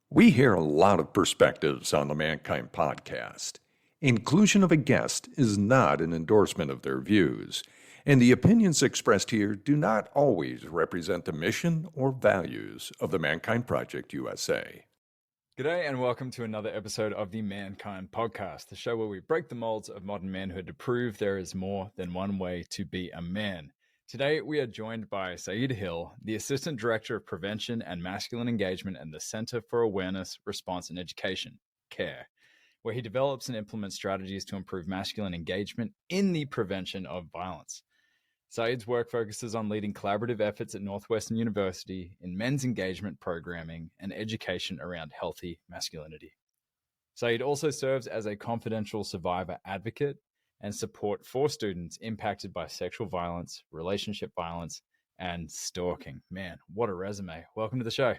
We hear a lot of perspectives on the Mankind podcast. Inclusion of a guest is not an endorsement of their views, and the opinions expressed here do not always represent the mission or values of the Mankind Project USA. G'day and welcome to another episode of the Mankind Podcast, the show where we break the molds of modern manhood to prove there is more than one way to be a man. Today, we are joined by Saed Hill, the Assistant Director of Prevention and Masculine Engagement at the Center for Awareness, Response and Education, CARE, where he develops and implements strategies to improve masculine engagement in the prevention of violence. Saed's work focuses on leading collaborative efforts at Northwestern University in men's engagement programming and education around healthy masculinity. Saed also serves as a confidential survivor advocate and support for students impacted by sexual violence, relationship violence, and stalking. Man, what a resume. Welcome to the show.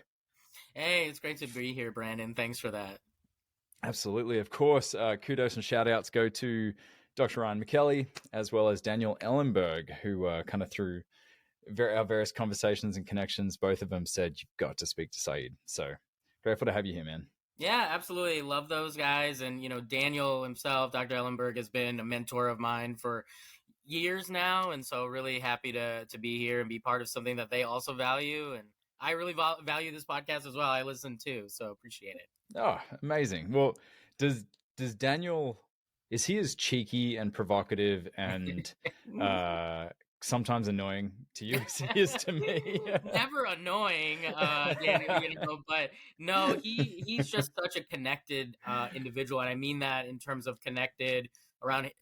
Hey, it's great to be here, Brandon. Thanks for that. Absolutely. Of course, kudos and shout outs go to Dr. Ryan McKelly, as well as Daniel Ellenberg, who kind of through our various conversations and connections, both of them said, you've got to speak to Saed. So grateful to have you here, man. Yeah, absolutely. Love those guys. And, Daniel himself, Dr. Ellenberg, has been a mentor of mine for years now. And so really happy to be here and be part of something that they also value. And I really value this podcast as well. I listen too. So appreciate it. Oh, amazing. Well, does Daniel... is he as cheeky and provocative and sometimes annoying to you as he is to me? Never annoying, Daniel, but no, he's just such a connected individual, and I mean that in terms of connected around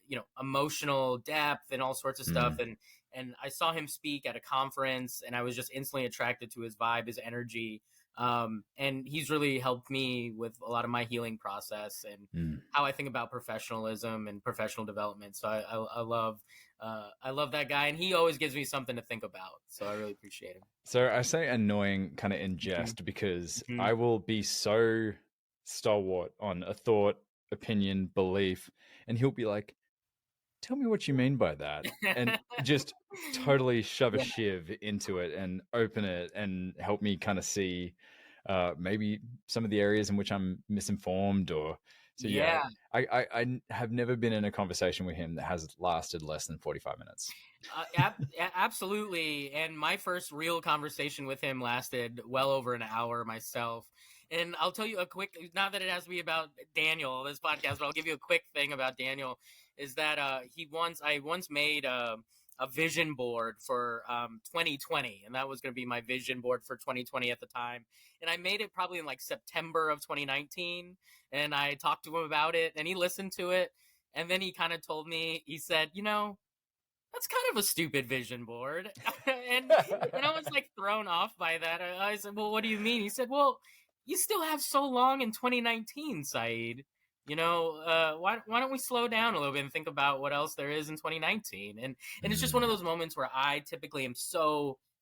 emotional depth and all sorts of stuff. And I saw him speak at a conference, and I was just instantly attracted to his vibe, his energy. And he's really helped me with a lot of my healing process and how I think about professionalism and professional development. So I love that guy, and he always gives me something to think about. So I really appreciate him. So I say annoying kind of in jest because I will be so stalwart on a thought, opinion, belief, and he'll be like, tell me what you mean by that, and just totally shove a shiv into it and open it and help me kind of see maybe some of the areas in which I'm misinformed or so. Yeah. I have never been in a conversation with him that has lasted less than 45 minutes. Absolutely. And my first real conversation with him lasted well over an hour myself. And I'll tell you a quick, not that it has to be about Daniel, this podcast, but I'll give you a quick thing about Daniel, is that I once made a vision board for 2020, and that was going to be my vision board for 2020 at the time. And I made it probably in like September of 2019, and I talked to him about it, and he listened to it, and then he kind of told me, he said, that's kind of a stupid vision board. and I was like thrown off by that. I said, well, what do you mean? He said, well, you still have so long in 2019, Saed. Why don't we slow down a little bit and think about what else there is in 2019? And it's just one of those moments where I typically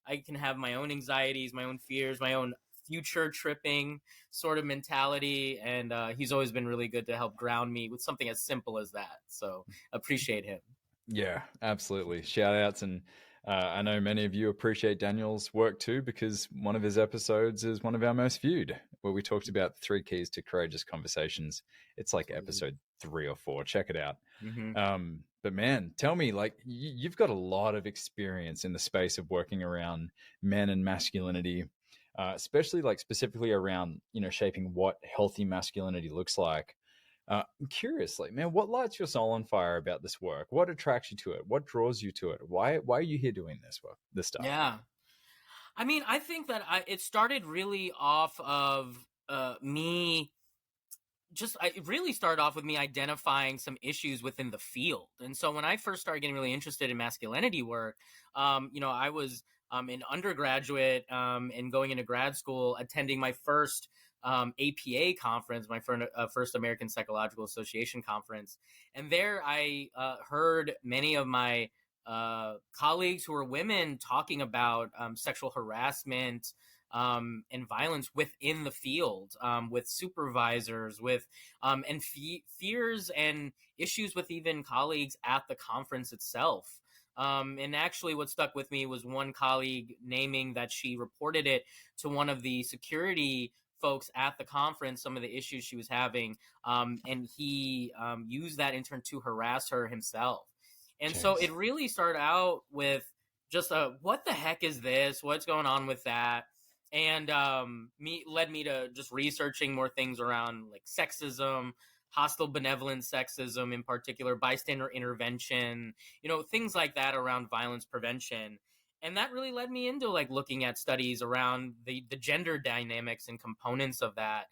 I can have my own anxieties, my own fears, my own future tripping sort of mentality. And he's always been really good to help ground me with something as simple as that. So appreciate him. Yeah, absolutely. Shout outs. And I know many of you appreciate Daniel's work too, because one of his episodes is one of our most viewed, where we talked about 3 keys to courageous conversations. It's like episode 3 or 4. Check it out. But man, tell me, like, you've got a lot of experience in the space of working around men and masculinity, especially like specifically around, shaping what healthy masculinity looks like. Curiously, man, what lights your soul on fire about this work? What attracts you to it? What draws you to it? Why are you here doing this work, this stuff? Yeah. I mean, I think that it started really off of me. It really started off with me identifying some issues within the field. And so when I first started getting really interested in masculinity work, I was an undergraduate and going into grad school, attending my first APA conference, my first American Psychological Association conference. And there I heard many of my colleagues who were women talking about sexual harassment and violence within the field, with supervisors, with and fears and issues with even colleagues at the conference itself. And actually what stuck with me was one colleague naming that she reported it to one of the security folks at the conference some of the issues she was having, and he used that in turn to harass her himself. And so it Jeez. really started out with just what the heck is this? What's going on with that? And led me to just researching more things around like sexism, hostile benevolent sexism in particular, bystander intervention, things like that around violence prevention. And that really led me into like looking at studies around the gender dynamics and components of that.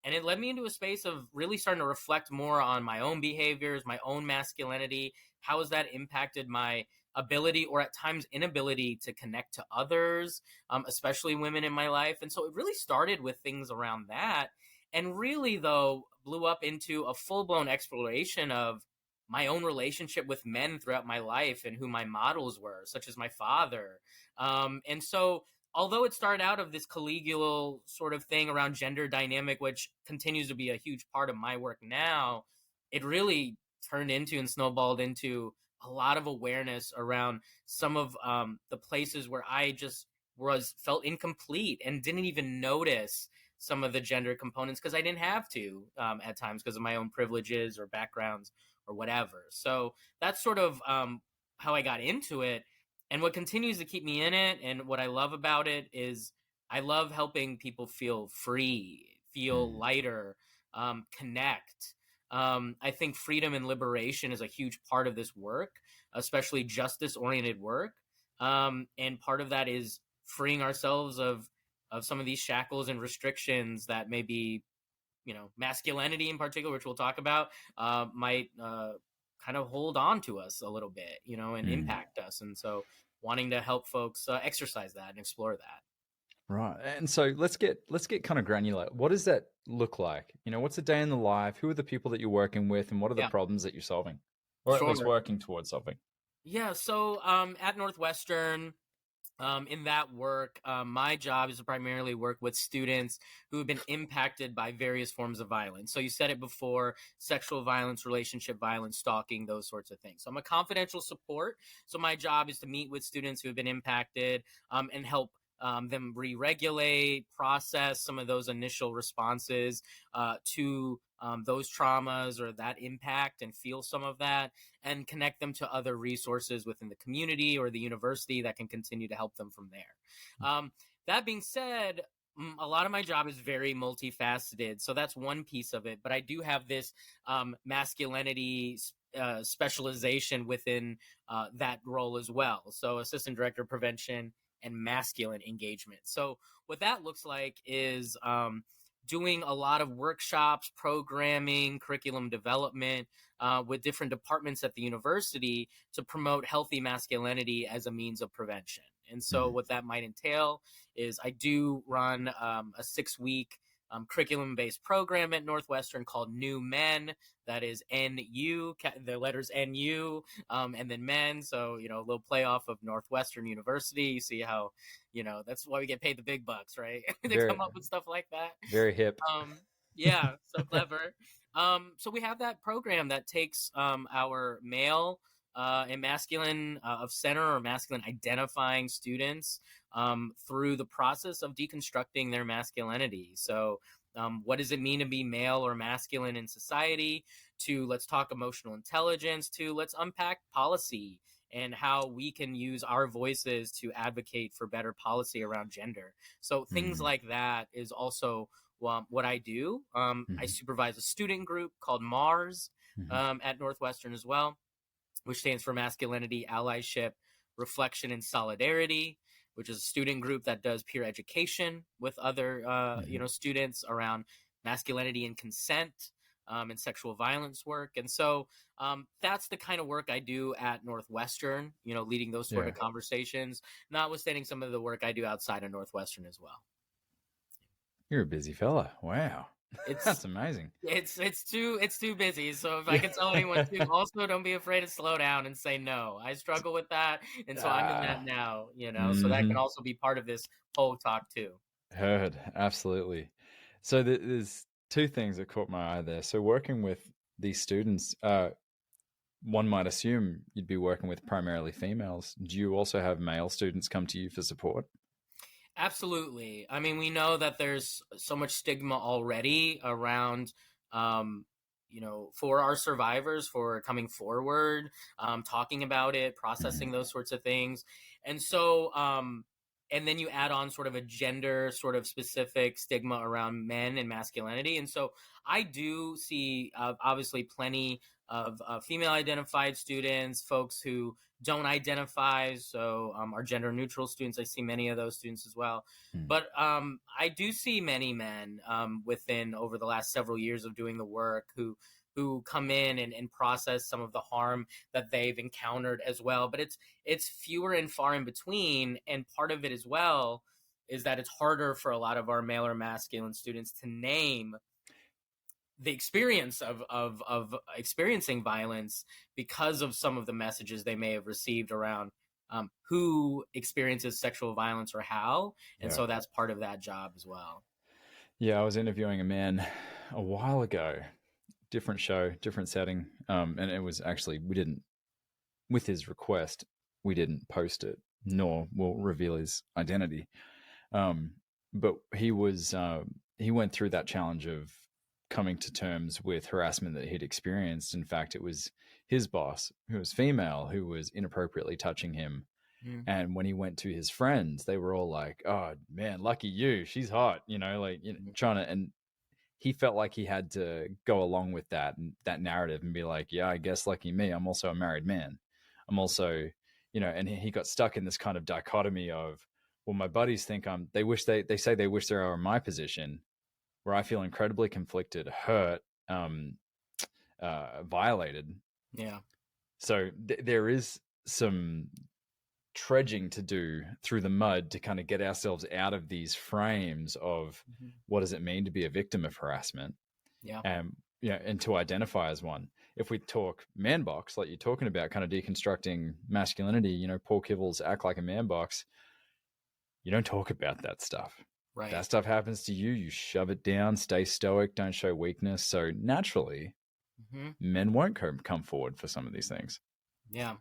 And it led me into a space of really starting to reflect more on my own behaviors, my own masculinity. How has that impacted my ability, or at times inability, to connect to others, especially women in my life? And so it really started with things around that, and really, though, blew up into a full-blown exploration of my own relationship with men throughout my life and who my models were, such as my father. And so although it started out of this collegial sort of thing around gender dynamic, which continues to be a huge part of my work now, it really turned into and snowballed into a lot of awareness around some of the places where I just felt incomplete and didn't even notice some of the gender components because I didn't have to at times because of my own privileges or backgrounds or whatever. So that's sort of how I got into it. And what continues to keep me in it and what I love about it is I love helping people feel free, feel lighter, connect. I think freedom and liberation is a huge part of this work, especially justice-oriented work. And part of that is freeing ourselves of some of these shackles and restrictions that maybe, masculinity in particular, which we'll talk about, might kind of hold on to us a little bit, and impact us. And so wanting to help folks exercise that and explore that. Right. And so let's get kind of granular. What does that look like? What's a day in the life? Who are the people that you're working with, and what are the Yeah. problems that you're solving? Or at least working towards solving? Yeah. So at Northwestern, in that work, my job is to primarily work with students who have been impacted by various forms of violence. So you said it before: sexual violence, relationship violence, stalking, those sorts of things. So I'm a confidential support. So my job is to meet with students who have been impacted and help them re-regulate, process some of those initial responses to those traumas or that impact, and feel some of that, and connect them to other resources within the community or the university that can continue to help them from there. That being said, a lot of my job is very multifaceted. So that's one piece of it. But I do have this masculinity specialization within that role as well. So assistant director of prevention and masculine engagement. So what that looks like is doing a lot of workshops, programming, curriculum development with different departments at the university to promote healthy masculinity as a means of prevention. And so what that might entail is I do run a 6-week curriculum-based program at Northwestern called New Men. That is NU, the letters NU, and then men. So, a little play off of Northwestern University. You see how, that's why we get paid the big bucks, right? To come up with stuff like that. Very hip. Yeah, so clever. So we have that program that takes our male and masculine of center or masculine identifying students through the process of deconstructing their masculinity. So what does it mean to be male or masculine in society? To let's talk emotional intelligence, to let's unpack policy and how we can use our voices to advocate for better policy around gender. So things like that is also what I do. I supervise a student group called Mars at Northwestern as well, which stands for Masculinity, Allyship, Reflection, and Solidarity, which is a student group that does peer education with other students around masculinity and consent and sexual violence work. And so that's the kind of work I do at Northwestern, leading those sort of conversations, notwithstanding some of the work I do outside of Northwestern as well. You're a busy fella. Wow. That's amazing. It's too busy. So if I can tell anyone to, also don't be afraid to slow down and say no. I struggle with that, and so I'm in that now. So that can also be part of this whole talk too. Heard, absolutely. So there's two things that caught my eye there. So working with these students, one might assume you'd be working with primarily females. Do you also have male students come to you for support? Absolutely. I mean, we know that there's so much stigma already around, for our survivors for coming forward, talking about it, processing those sorts of things. And so, and then you add on sort of a gender sort of specific stigma around men and masculinity. And so I do see obviously plenty of female identified students, folks who don't identify. So our gender neutral students, I see many of those students as well. But I do see many men within over the last several years of doing the work who come in and process some of the harm that they've encountered as well. But it's fewer and far in between. And part of it as well is that it's harder for a lot of our male or masculine students to name the experience of experiencing violence because of some of the messages they may have received around who experiences sexual violence or how. And so that's part of that job as well. Yeah, I was interviewing a man a while ago, different show, different setting. And it was actually, with his request, we didn't post it, nor will reveal his identity. But he went through that challenge of coming to terms with harassment that he'd experienced. In fact, it was his boss, who was female, who was inappropriately touching him. And when he went to his friends, they were all like, "Oh man, lucky you, she's hot," trying to. And he felt like he had to go along with that narrative and be like, "Yeah, I guess lucky me. I'm also a married man. I'm also, and he got stuck in this kind of dichotomy of, well, my buddies think they say they wish they were in my position, where I feel incredibly conflicted, hurt, violated." Yeah. So there is some trudging to do through the mud to kind of get ourselves out of these frames of what does it mean to be a victim of harassment, and to identify as one. If we talk man box, like you're talking about, kind of deconstructing masculinity, Paul Kivel's Act Like a Man box, you don't talk about that stuff. Right. That stuff happens to you. You shove it down, stay stoic, don't show weakness. So naturally, men won't come forward for some of these things. Yeah,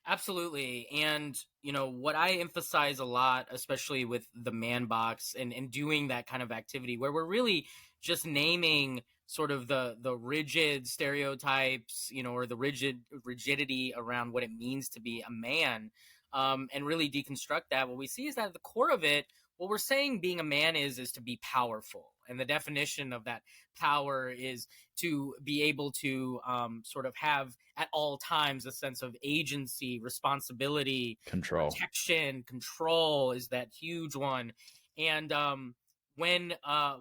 absolutely. And, what I emphasize a lot, especially with the man box and doing that kind of activity where we're really just naming sort of the rigid stereotypes, or the rigidity around what it means to be a man, and really deconstruct that. What we see is that at the core of it, what we're saying being a man is to be powerful. And the definition of that power is to be able to sort of have at all times a sense of agency, responsibility, control, protection. Control is that huge one. And when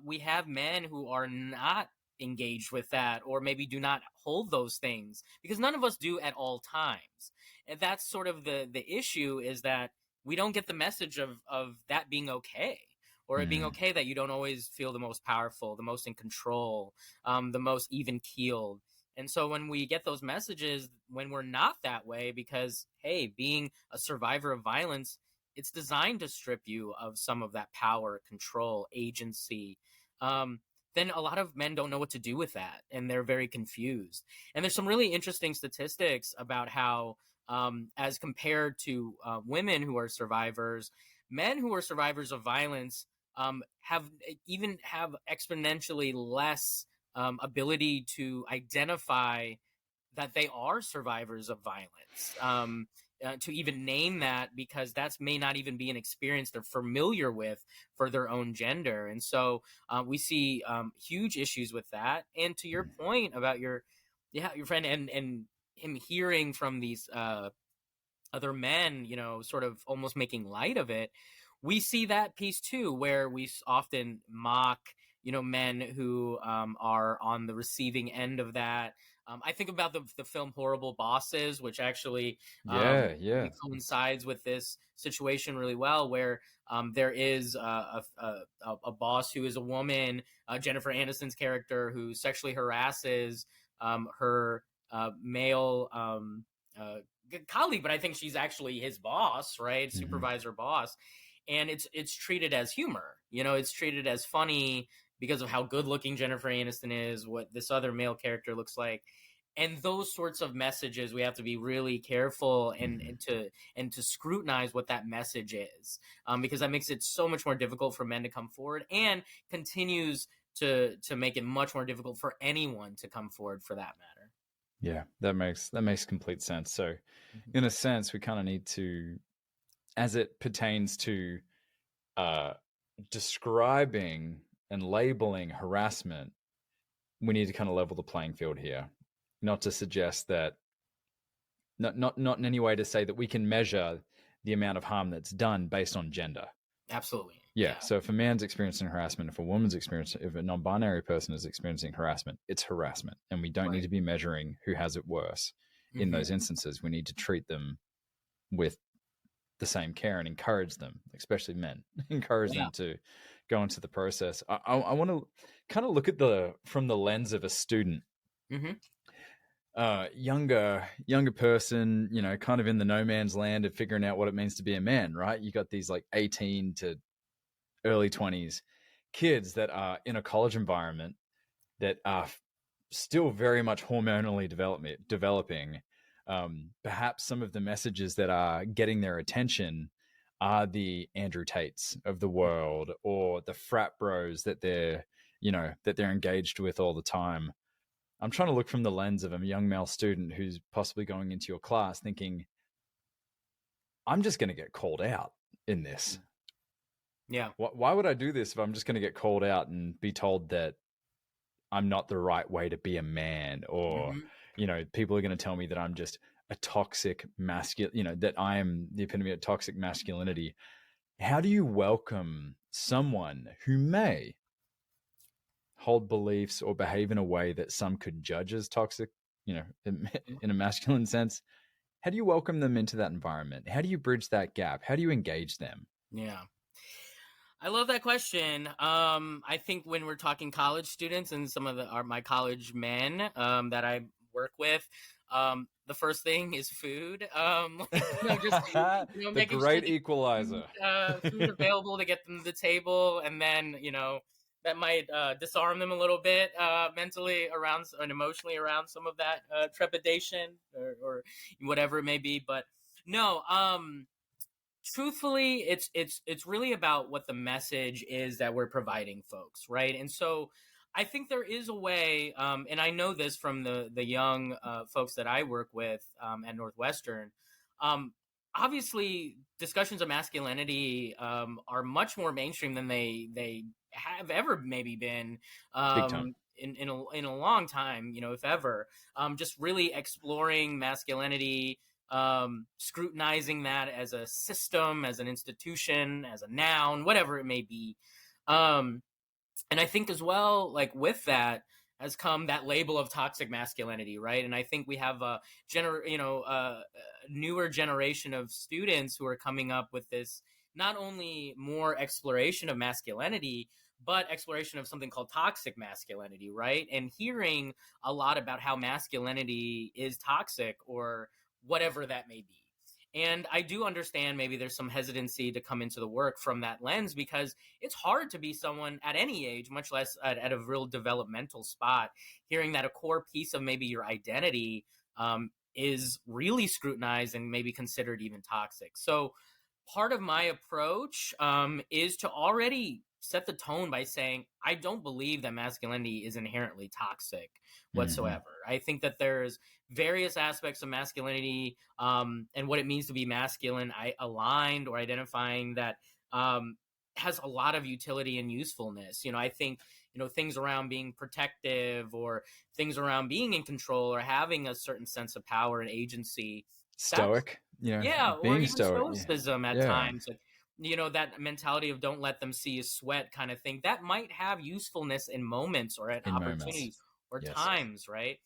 we have men who are not engaged with that, or maybe do not hold those things, because none of us do at all times. And that's sort of the issue, is that we don't get the message of that being okay, or it being okay that you don't always feel the most powerful, the most in control, the most even keeled. And so when we get those messages, when we're not that way, because, hey, being a survivor of violence, it's designed to strip you of some of that power, control, agency, then a lot of men don't know what to do with that, and they're very confused. And there's some really interesting statistics about how, as compared to women who are survivors, men who are survivors of violence have exponentially less ability to identify that they are survivors of violence, to even name that, because that may not even be an experience they're familiar with for their own gender. And so we see huge issues with that. And to your point about your friend and him hearing from these other men, sort of almost making light of it, we see that piece too, where we often mock, men who are on the receiving end of that. I think about the film Horrible Bosses, which actually coincides with this situation really well, where there is a boss who is a woman, Jennifer Aniston's character, who sexually harasses her male colleague, but I think she's actually his boss, right? Supervisor boss. And it's treated as humor, it's treated as funny because of how good looking Jennifer Aniston is, what this other male character looks like. And those sorts of messages, we have to be really careful and to scrutinize what that message is, because that makes it so much more difficult for men to come forward, and continues to make it much more difficult for anyone to come forward, for that matter. Yeah, that makes complete sense. So, in a sense, we kind of need to, as it pertains to describing and labeling harassment, we need to kind of level the playing field here. Not to suggest that, not in any way to say that we can measure the amount of harm that's done based on gender. Absolutely. Yeah. So if a man's experiencing harassment, if a woman's experiencing, if a non-binary person is experiencing harassment, it's harassment, and we don't need to be measuring who has it worse. In those instances, we need to treat them with the same care and encourage them, especially men, encourage them to go into the process. I want to kind of look at from the lens of a student. Younger person, kind of in the no man's land of figuring out what it means to be a man, right? You got these like 18 to early 20s kids that are in a college environment that are still very much hormonally developing. Perhaps some of the messages that are getting their attention are the Andrew Tates of the world, or the frat bros that they're engaged with all the time. I'm trying to look from the lens of a young male student who's possibly going into your class thinking, I'm just going to get called out in this. Yeah. Why would I do this if I'm just going to get called out and be told that I'm not the right way to be a man, or, people are going to tell me that I'm just a toxic masculine, that I am the epitome of toxic masculinity. How do you welcome someone who may hold beliefs or behave in a way that some could judge as toxic, in a masculine sense? How do you welcome them into that environment? How do you bridge that gap? How do you engage them? Yeah. I love that question. I think when we're talking college students and some of my college men that I work with, the first thing is food. The making great sure equalizer. Food available to get them to the table, and then that might disarm them a little bit mentally around and emotionally around some of that trepidation or whatever it may be. But no, truthfully, it's really about what the message is that we're providing folks, right? And so I think there is a way, and I know this from the young folks that I work with at Northwestern. Obviously, discussions of masculinity are much more mainstream than they have ever maybe been in a long time, if ever. Just really exploring masculinity, scrutinizing that as a system, as an institution, as a noun, whatever it may be. And I think as well, like with that has come that label of toxic masculinity, right? And I think we have a newer generation of students who are coming up with this, not only more exploration of masculinity, but exploration of something called toxic masculinity, right? And hearing a lot about how masculinity is toxic or whatever that may be. And I do understand maybe there's some hesitancy to come into the work from that lens, because it's hard to be someone at any age, much less at a real developmental spot, hearing that a core piece of maybe your identity is really scrutinized and maybe considered even toxic. So part of my approach is to already set the tone by saying, I don't believe that masculinity is inherently toxic whatsoever. I think that there's various aspects of masculinity and what it means to be masculine, aligned or identifying that has a lot of utility and usefulness. I think, things around being protective or things around being in control or having a certain sense of power and agency. Stoic, or being even stoic. stoicism at times. Like, that mentality of don't let them see you sweat kind of thing, that might have usefulness in moments or at opportunities or times, right?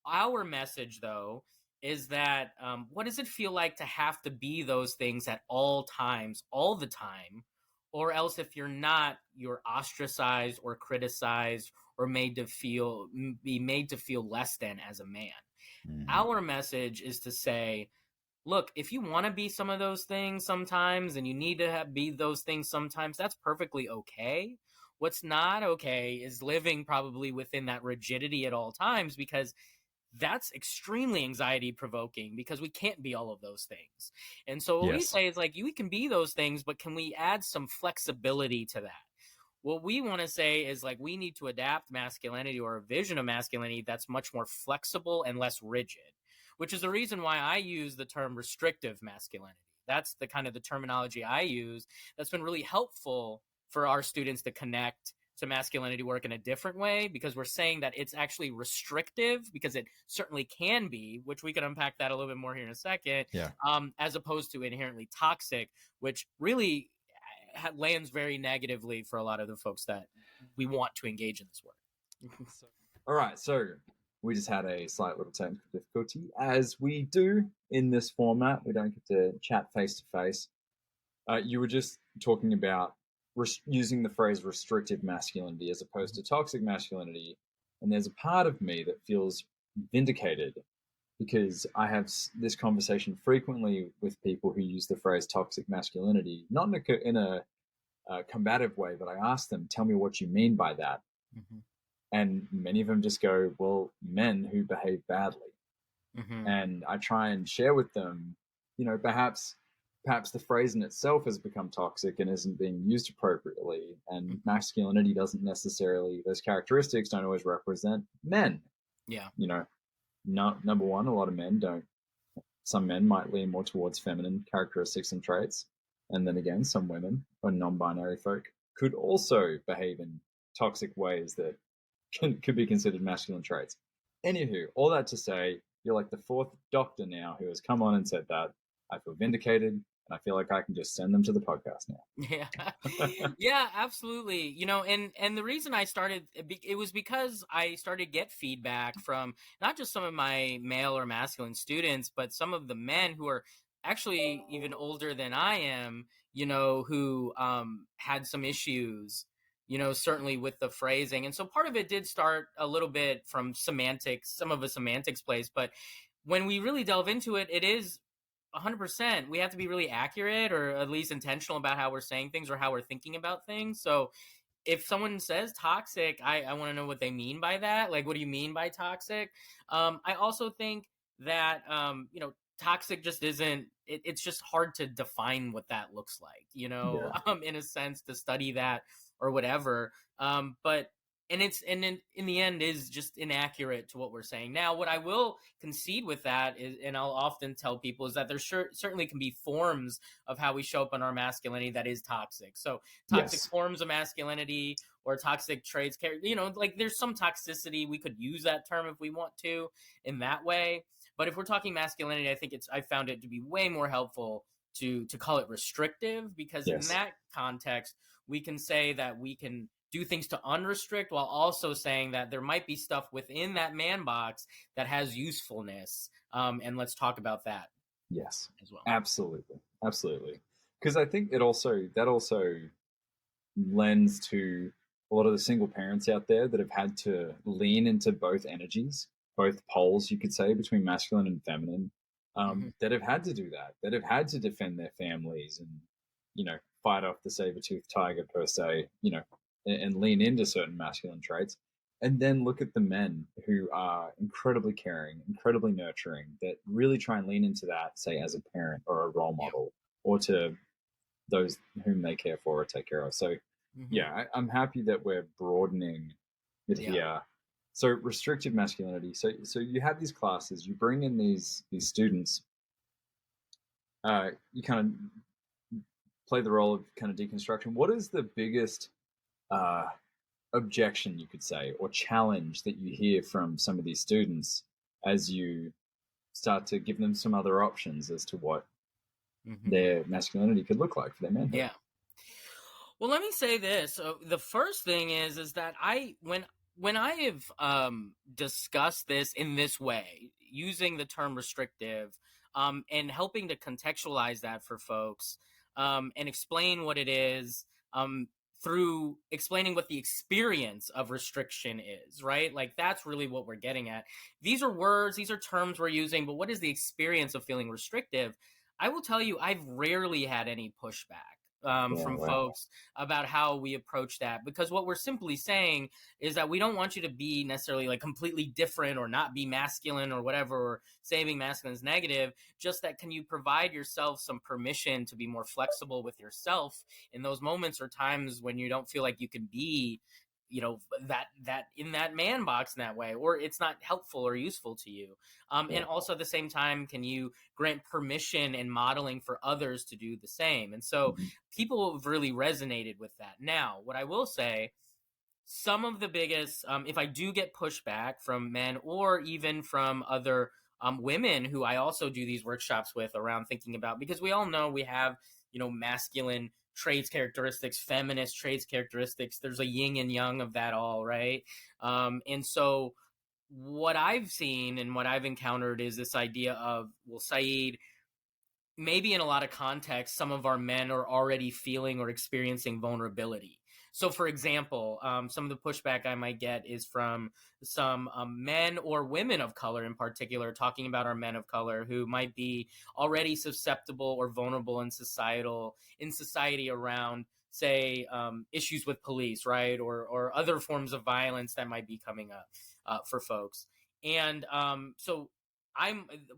Our message, though, is that what does it feel like to have to be those things at all times, all the time? Or else if you're not, you're ostracized or criticized or be made to feel less than as a man. Our message is to say, look, if you want to be some of those things sometimes and you need to be those things sometimes, that's perfectly okay. What's not okay is living probably within that rigidity at all times, because that's extremely anxiety provoking because we can't be all of those things. And so what we Yes. say is like, we can be those things, but can we add some flexibility to that? What we want to say is like, we need to adapt masculinity, or a vision of masculinity that's much more flexible and less rigid, which is the reason why I use the term restrictive masculinity. That's the kind of the terminology I use that's been really helpful for our students to connect to masculinity work in a different way, because we're saying that it's actually restrictive, because it certainly can be, which we can unpack that a little bit more here in a second, Yeah. as opposed to inherently toxic, which really lands very negatively for a lot of the folks that we want to engage in this work. All right, so we just had a slight little technical difficulty. As we do in this format, we don't get to chat face to face. You were just talking about using the phrase restrictive masculinity as opposed to toxic masculinity. And there's a part of me that feels vindicated, because I have this conversation frequently with people who use the phrase toxic masculinity, not in a combative way, but I ask them, tell me what you mean by that. Mm-hmm. And many of them just go, well, men who behave badly. Mm-hmm. And I try and share with them, perhaps the phrase in itself has become toxic and isn't being used appropriately. And masculinity doesn't necessarily, those characteristics don't always represent men. Yeah. Number one, a lot of men don't. Some men might lean more towards feminine characteristics and traits. And then again, some women or non-binary folk could also behave in toxic ways that could be considered masculine traits. Anywho, all that to say, you're like the fourth doctor now who has come on and said that. I feel vindicated, and I feel like I can just send them to the podcast now. Yeah, yeah, absolutely. And the reason I started, it was because I started to get feedback from not just some of my male or masculine students, but some of the men who are actually even older than I am, who had some issues, certainly with the phrasing. And so part of it did start a little bit from semantics, some of a semantics place. But when we really delve into it, it is 100%. We have to be really accurate, or at least intentional about how we're saying things or how we're thinking about things. So if someone says toxic, I want to know what they mean by that. Like, what do you mean by toxic? I also think that, toxic just isn't, it's just hard to define what that looks like, in a sense, to study that or whatever. But in the end is just inaccurate to what we're saying. Now, what I will concede with that is, and I'll often tell people, is that there certainly can be forms of how we show up in our masculinity that is toxic. So toxic forms of masculinity or toxic traits, like there's some toxicity. We could use that term if we want to in that way. But if we're talking masculinity, I think I found it to be way more helpful to call it restrictive, because in that context, we can say that we can do things to unrestrict while also saying that there might be stuff within that man box that has usefulness. And let's talk about that. Yes, as well. Absolutely. Because I think that also lends to a lot of the single parents out there that have had to lean into both energies, both poles, you could say, between masculine and feminine, that have had to do that have had to defend their families and, fight off the saber-toothed tiger per se, and lean into certain masculine traits. And then look at the men who are incredibly caring, incredibly nurturing, that really try and lean into that, say, as a parent or a role model, or to those whom they care for or take care of. So, I'm happy that we're broadening it here. So, restrictive masculinity. So you have these classes, you bring in these students, you kind of play the role of kind of deconstruction. What is the biggest objection, you could say, or challenge that you hear from some of these students as you start to give them some other options as to what their masculinity could look like for their manhood? Yeah. Well, let me say this. The first thing is that when I have discussed this in this way, using the term restrictive, and helping to contextualize that for folks, and explain what it is, through explaining what the experience of restriction is, right? Like, that's really what we're getting at. These are words, these are terms we're using, but what is the experience of feeling restrictive? I will tell you, I've rarely had any pushback from wow. folks about how we approach that, because what we're simply saying is that we don't want you to be necessarily like completely different or not be masculine or whatever, or saying being masculine is negative. Just that, can you provide yourself some permission to be more flexible with yourself in those moments or times when you don't feel like you can be, that in that man box in that way, or it's not helpful or useful to you. And also at the same time, can you grant permission and modeling for others to do the same? And so people have really resonated with that. Now, what I will say, some of the biggest, if I do get pushback from men or even from other women who I also do these workshops with around thinking about, because we all know we have, masculine traits, characteristics, feminist traits, characteristics. There's a yin and yang of that all, right? And so what I've seen and what I've encountered is this idea of, well, Saeed, maybe in a lot of contexts, some of our men are already feeling or experiencing vulnerability. So, for example, some of the pushback I might get is from some men or women of color in particular, talking about our men of color who might be already susceptible or vulnerable in society around, say, issues with police, right, or other forms of violence that might be coming up for folks. And so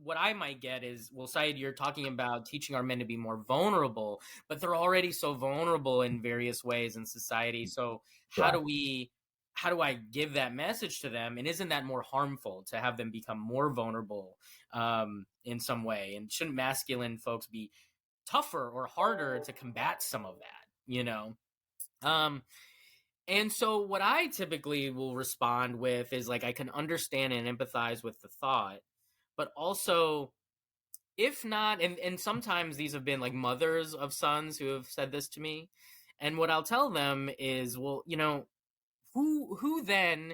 what I might get is, well, Saeed, you're talking about teaching our men to be more vulnerable, but they're already so vulnerable in various ways in society. So how do I give that message to them? And isn't that more harmful to have them become more vulnerable in some way? And shouldn't masculine folks be tougher or harder to combat some of that, And so what I typically will respond with is like, I can understand and empathize with the thought, but also, if not, and sometimes these have been like mothers of sons who have said this to me, and what I'll tell them is, well, who then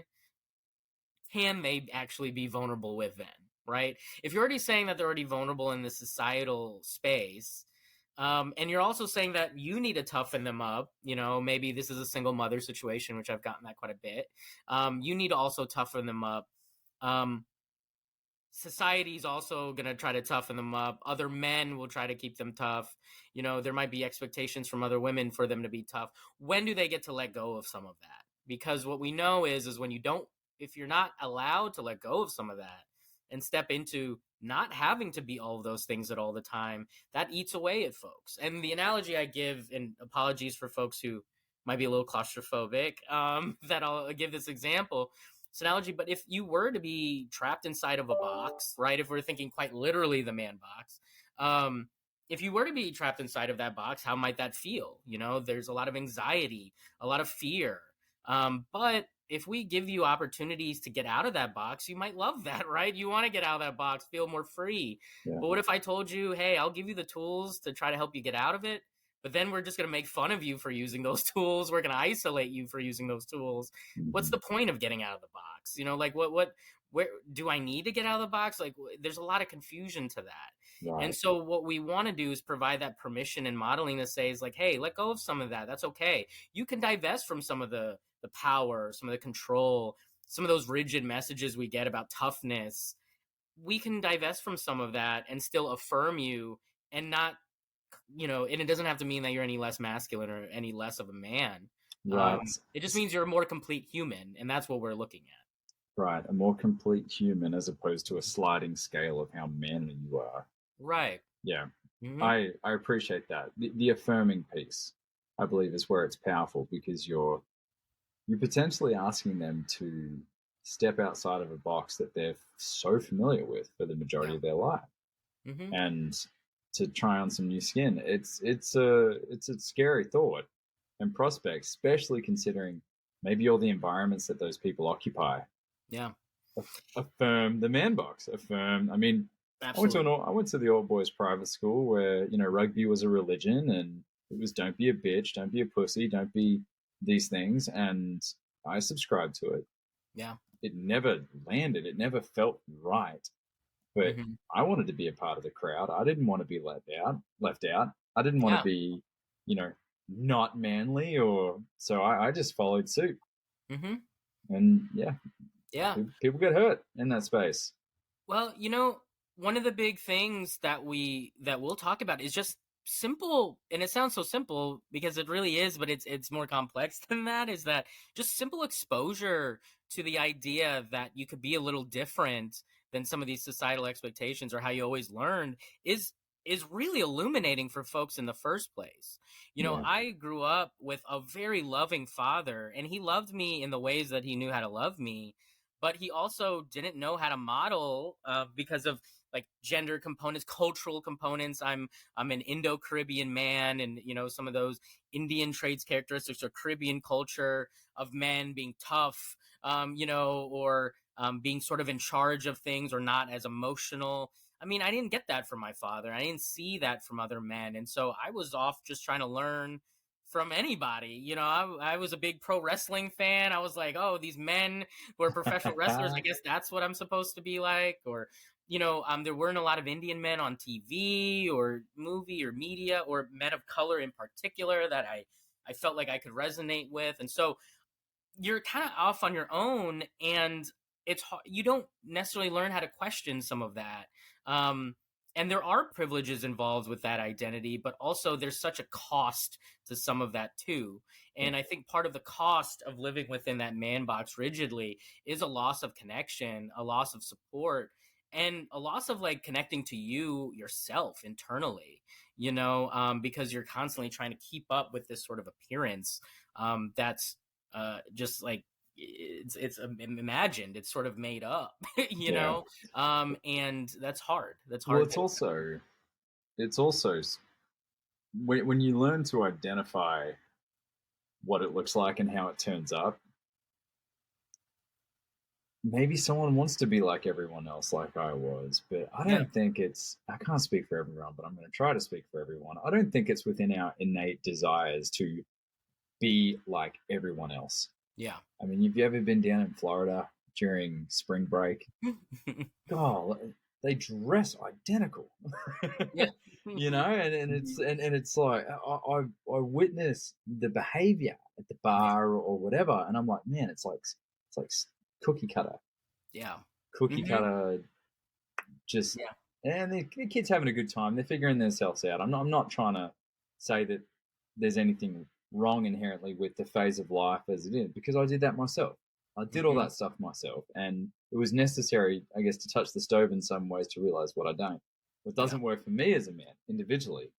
can they actually be vulnerable with then, right? If you're already saying that they're already vulnerable in the societal space, and you're also saying that you need to toughen them up, maybe this is a single mother situation, which I've gotten that quite a bit. You need to also toughen them up. Society's also going to try to toughen them up. Other men will try to keep them tough. There might be expectations from other women for them to be tough. When do they get to let go of some of that? Because what we know is when if you're not allowed to let go of some of that and step into not having to be all of those things at all the time, that eats away at folks. And the analogy I give, and apologies for folks who might be a little claustrophobic, that I'll give this example. It's an analogy, but if you were to be trapped inside of a box, right? If we're thinking quite literally the man box, if you were to be trapped inside of that box, how might that feel? There's a lot of anxiety, a lot of fear. But if we give you opportunities to get out of that box, you might love that, right? You want to get out of that box, feel more free. Yeah. But what if I told you, hey, I'll give you the tools to try to help you get out of it, but then we're just going to make fun of you for using those tools. We're going to isolate you for using those tools. What's the point of getting out of the box? Where do I need to get out of the box? Like, there's a lot of confusion to that. Right. And so what we want to do is provide that permission and modeling to say is like, hey, let go of some of that. That's okay. You can divest from some of the power, some of the control, some of those rigid messages we get about toughness. We can divest from some of that and still affirm you, and not, and it doesn't have to mean that you're any less masculine or any less of a man. Right. It just means you're a more complete human, and that's what we're looking at. Right. A more complete human, as opposed to a sliding scale of how manly you are. Right. Yeah. Mm-hmm. I appreciate that. The affirming piece, I believe, is where it's powerful, because you're potentially asking them to step outside of a box that they're so familiar with for the majority of their life. Mm-hmm. And to try on some new skin. It's a scary thought and prospect, especially considering maybe all the environments that those people occupy. Yeah. Affirm the man box. Affirm. I mean, absolutely. I went to the old boys private school where rugby was a religion, and it was don't be a bitch, don't be a pussy, don't be these things, and I subscribed to it. Yeah. It never landed. It never felt right. But Mm-hmm. I wanted to be a part of the crowd. I didn't want to be left out. I didn't want to be, not manly, so I just followed suit. Mm-hmm. And yeah, people get hurt in that space. Well, one of the big things that we'll talk about is just simple, and it sounds so simple because it really is, but it's more complex than that, is that just simple exposure to the idea that you could be a little different than some of these societal expectations or how you always learned is really illuminating for folks in the first place. Yeah. I grew up with a very loving father, and he loved me in the ways that he knew how to love me, but he also didn't know how to model because of like gender components, cultural components. I'm an Indo-Caribbean man, and some of those Indian traits, characteristics, or Caribbean culture of men being tough, or being sort of in charge of things or not as emotional. I mean, I didn't get that from my father. I didn't see that from other men. And so I was off just trying to learn from anybody. I was a big pro wrestling fan. I was like, oh, these men who are professional wrestlers, I guess that's what I'm supposed to be like. Or, there weren't a lot of Indian men on TV or movie or media, or men of color in particular, that I felt like I could resonate with. And so you're kind of off on your own, and you don't necessarily learn how to question some of that. And there are privileges involved with that identity, but also there's such a cost to some of that too. And I think part of the cost of living within that man box rigidly is a loss of connection, a loss of support, and a loss of like connecting to yourself internally, because you're constantly trying to keep up with this sort of appearance that's just like it's imagined, it's sort of made up, and that's hard. Well, it's also when you learn to identify what it looks like and how it turns up, maybe someone wants to be like everyone else, like I was, but I don't think I can't speak for everyone, but I'm going to try to speak for everyone. I don't think it's within our innate desires to be like everyone else. Yeah. I mean, have you ever been down in Florida during spring break? God, they dress identical. Yeah. And it's like I witness the behavior at the bar or whatever, and I'm like, man, it's like cookie cutter. Yeah. Cookie cutter. Just and the kids having a good time. They're figuring themselves out. I'm not trying to say that there's anything wrong inherently with the phase of life as it is, because I did that myself. I did all that stuff myself, and it was necessary, I guess, to touch the stove in some ways to realize what I don't. What doesn't work for me as a man individually.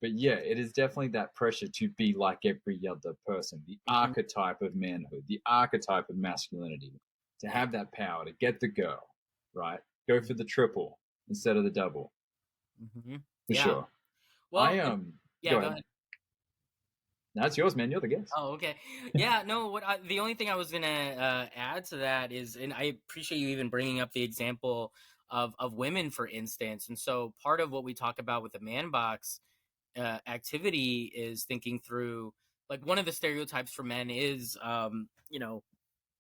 But yeah, it is definitely that pressure to be like every other person, the archetype of manhood, the archetype of masculinity, to have that power, to get the girl, right? Go for the triple instead of the double. For sure. Well, go ahead. That's yours, man. You're the guest. Oh, okay. Yeah, no, the only thing I was going to add to that is, and I appreciate you even bringing up the example of women, for instance. And so part of what we talk about with the man box activity is thinking through, like, one of the stereotypes for men is,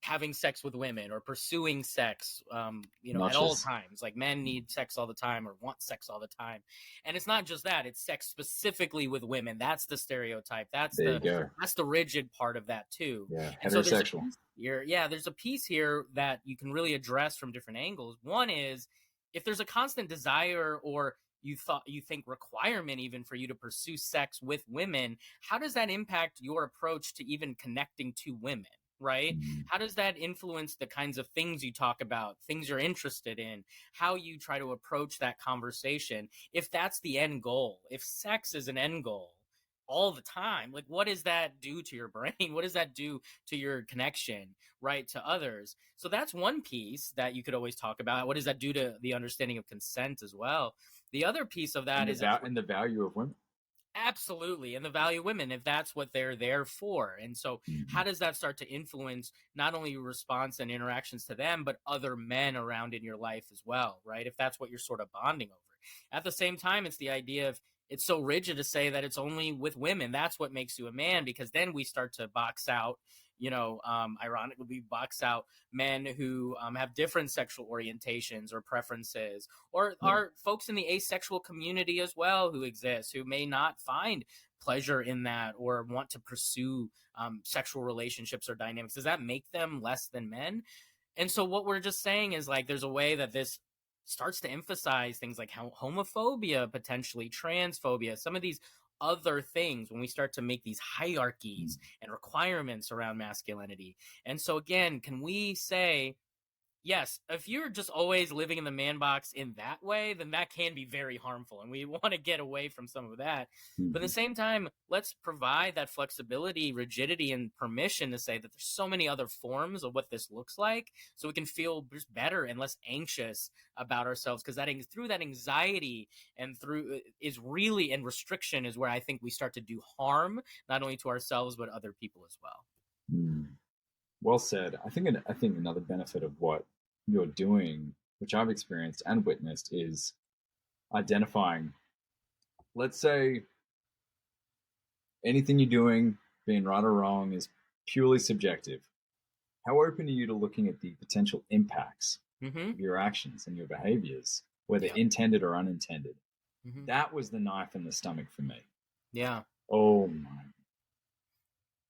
having sex with women or pursuing sex, at all times. Like, men need sex all the time or want sex all the time. And it's not just that, it's sex specifically with women. That's the stereotype. That's the rigid part of that too. Yeah, and heterosexual. So there's a piece here that you can really address from different angles. One is, if there's a constant desire or you think requirement even for you to pursue sex with women, how does that impact your approach to even connecting to women? Right? How does that influence the kinds of things you talk about, things you're interested in, how you try to approach that conversation? If that's the end goal, if sex is an end goal all the time, like, what does that do to your brain? What does that do to your connection, right, to others? So that's one piece that you could always talk about. What does that do to the understanding of consent as well? The other piece of that is the value of women. Absolutely. And the value of women, if that's what they're there for. And so how does that start to influence not only your response and interactions to them, but other men around in your life as well, right? If that's what you're sort of bonding over. At the same time, it's the idea of, it's so rigid to say that it's only with women. That's what makes you a man, because then we start to box out, ironically, we box out men who have different sexual orientations or preferences, or are folks in the asexual community as well who exist, who may not find pleasure in that or want to pursue sexual relationships or dynamics. Does that make them less than men? And so what we're just saying is, like, there's a way that this starts to emphasize things like homophobia, potentially transphobia, some of these other things, when we start to make these hierarchies and requirements around masculinity. And so again, can we say, yes, if you're just always living in the man box in that way, then that can be very harmful. And we want to get away from some of that. But at the same time, let's provide that flexibility, rigidity, and permission to say that there's so many other forms of what this looks like, so we can feel just better and less anxious about ourselves. Because through that anxiety and through is really, and restriction is where I think we start to do harm, not only to ourselves, but other people as well. Well said. I think another benefit of what you're doing, which I've experienced and witnessed, is identifying, let's say, anything you're doing, being right or wrong, is purely subjective. How open are you to looking at the potential impacts of your actions and your behaviors, whether intended or unintended? That was the knife in the stomach for me. Yeah. Oh my.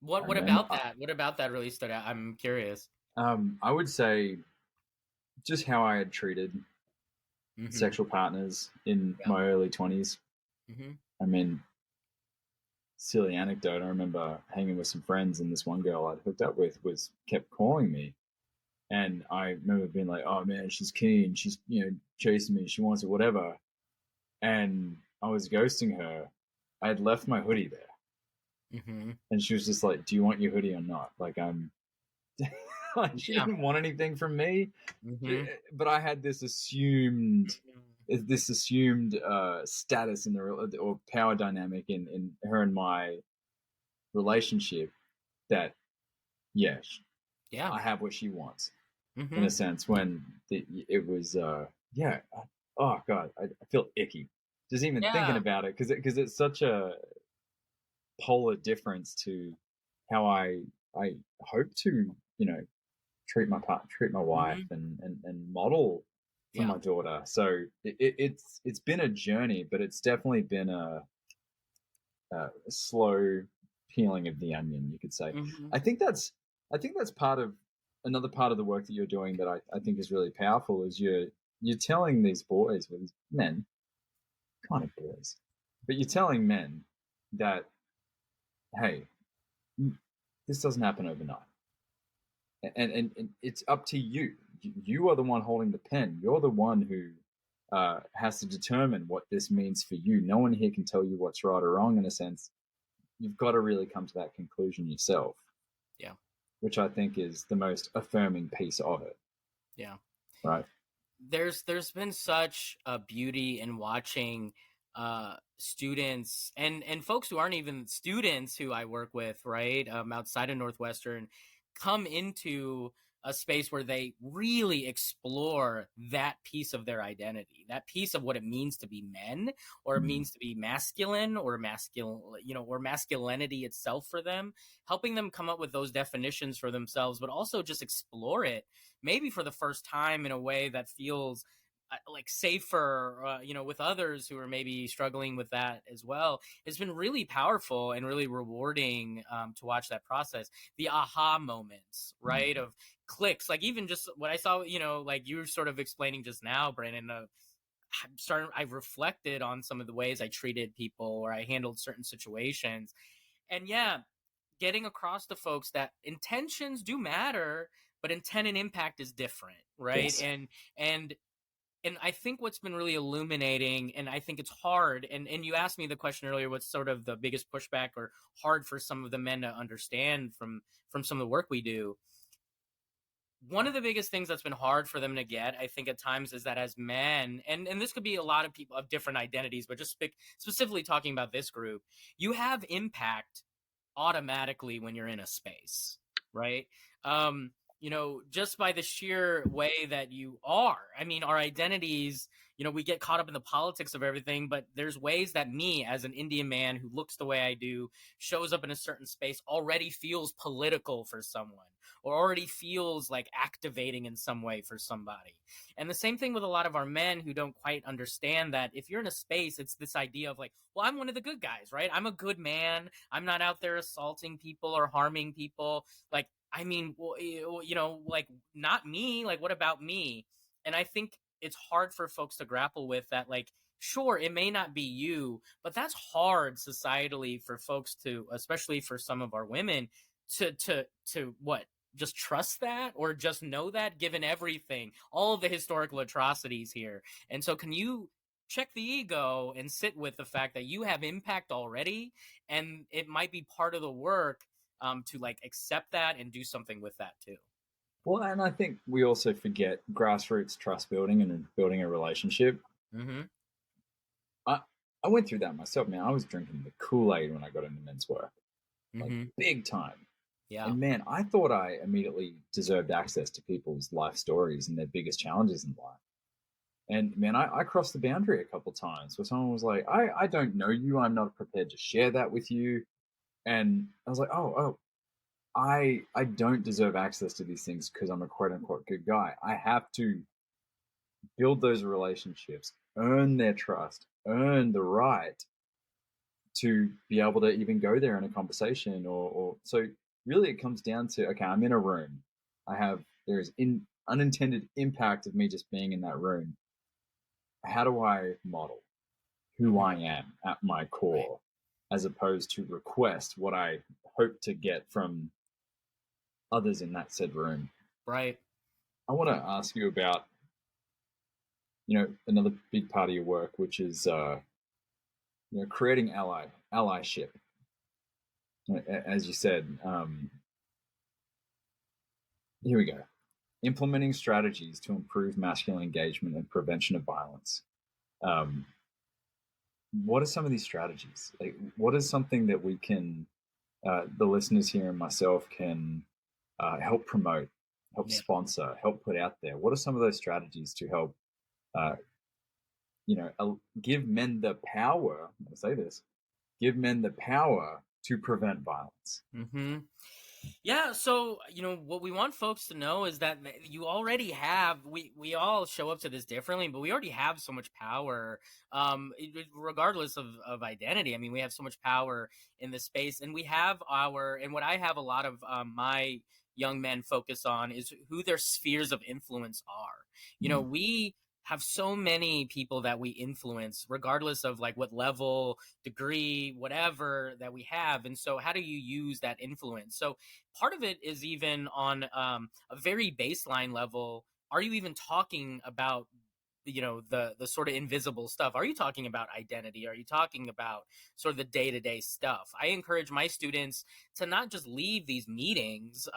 What about that? What about that really stood out? I'm curious. I would say just how I had treated sexual partners in my early 20s. I mean, silly anecdote, I remember hanging with some friends, and this one girl I'd hooked up with kept calling me. And I remember being like, oh man, she's keen. She's, chasing me. She wants it, whatever. And I was ghosting her. I had left my hoodie there. And she was just like, do you want your hoodie or not? Like, she didn't want anything from me, but I had this assumed status in or power dynamic in her and my relationship that, I have what she wants, in a sense, when it was, oh God, I feel icky just even thinking about it, because it's such a polar difference to how I hope to, treat my wife and model for my daughter. So it's been a journey, but it's definitely been a slow peeling of the onion, you could say. I think that's another part of the work that you're doing that I think is really powerful, is you're telling these boys, well, these men, kind of boys, but you're telling men that, hey, this doesn't happen overnight. And it's up to you. You are the one holding the pen. You're the one who has to determine what this means for you. No one here can tell you what's right or wrong, in a sense. You've got to really come to that conclusion yourself. Yeah. Which I think is the most affirming piece of it. Yeah. Right. There's been such a beauty in watching students and folks who aren't even students who I work with, right, outside of Northwestern, come into a space where they really explore that piece of their identity, that piece of what it means to be men, or it means to be masculine, or or masculinity itself for them, helping them come up with those definitions for themselves, but also just explore it, maybe for the first time, in a way that feels like safer, with others who are maybe struggling with that as well. It's been really powerful and really rewarding to watch that process. The aha moments, right, of clicks, like even just what I saw, like you were sort of explaining just now, Brandon. I've reflected on some of the ways I treated people or I handled certain situations, and getting across to folks that intentions do matter, but intent and impact is different, right? Yes. And I think what's been really illuminating, and I think it's hard, and you asked me the question earlier, what's sort of the biggest pushback or hard for some of the men to understand from some of the work we do. One of the biggest things that's been hard for them to get, I think at times, is that as men, and this could be a lot of people of different identities, but just specifically talking about this group, you have impact automatically when you're in a space, right? Just by the sheer way that you are. I mean, our identities, we get caught up in the politics of everything, but there's ways that me, as an Indian man who looks the way I do, shows up in a certain space, already feels political for someone, or already feels like activating in some way for somebody. And the same thing with a lot of our men who don't quite understand that if you're in a space, it's this idea of like, well, I'm one of the good guys, right? I'm a good man. I'm not out there assaulting people or harming people. Like, I mean, well, like, not me. Like, what about me? And I think it's hard for folks to grapple with that. Like, sure, it may not be you, but that's hard societally for folks to, especially for some of our women, to what, just trust that or just know that, given everything, all the historical atrocities here. And so can you check the ego and sit with the fact that you have impact already, and it might be part of the work to like accept that and do something with that too. Well, and I think we also forget grassroots trust building and building a relationship. Mm-hmm. I went through that myself, man. I was drinking the Kool-Aid when I got into men's work, like big time. Yeah. And man, I thought I immediately deserved access to people's life stories and their biggest challenges in life. And man, I crossed the boundary a couple times where someone was like, I don't know you. I'm not prepared to share that with you. And I was like, oh, I don't deserve access to these things because I'm a quote unquote good guy. I have to build those relationships, earn their trust, earn the right to be able to even go there in a conversation or so really it comes down to, okay, I'm in a room. There's unintended impact of me just being in that room. How do I model who I am at my core, as opposed to request what I hope to get from others in that said room? Right. I want to ask you about, another big part of your work, which is, creating allyship. As you said, here we go. Implementing strategies to improve masculine engagement and prevention of violence. What are some of these strategies? Like, what is something that we can, the listeners here and myself can help promote, help sponsor, help put out there? What are some of those strategies to help, give men the power? I'm going to say this: give men the power to prevent violence. Mm-hmm. Yeah, so what we want folks to know is that you already have. We all show up to this differently, but we already have so much power, regardless of identity. I mean, we have so much power in this space, and we have and what I have a lot of my young men focus on is who their spheres of influence are. We have so many people that we influence, regardless of like what level, degree, whatever that we have. And so how do you use that influence? So part of it is even on a very baseline level. Are you even talking about the sort of invisible stuff? Are you talking about identity? Are you talking about sort of the day-to-day stuff? I encourage my students to not just leave these meetings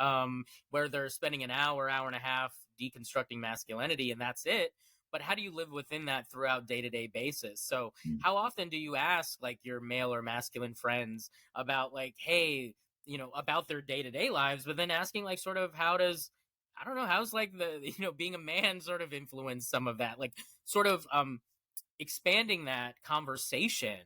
where they're spending an hour and a half deconstructing masculinity and that's it. But how do you live within that throughout day-to-day basis? So how often do you ask like your male or masculine friends about like, hey, about their day-to-day lives, but then asking like sort of how's like the, being a man sort of influence some of that, like sort of expanding that conversation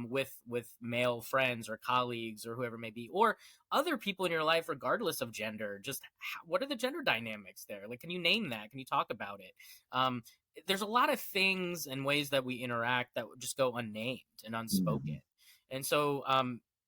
with male friends or colleagues or whoever it may be, or other people in your life, regardless of gender. Just what are the gender dynamics there? Like, can you name that? Can you talk about it? There's a lot of things and ways that we interact that just go unnamed and unspoken. And so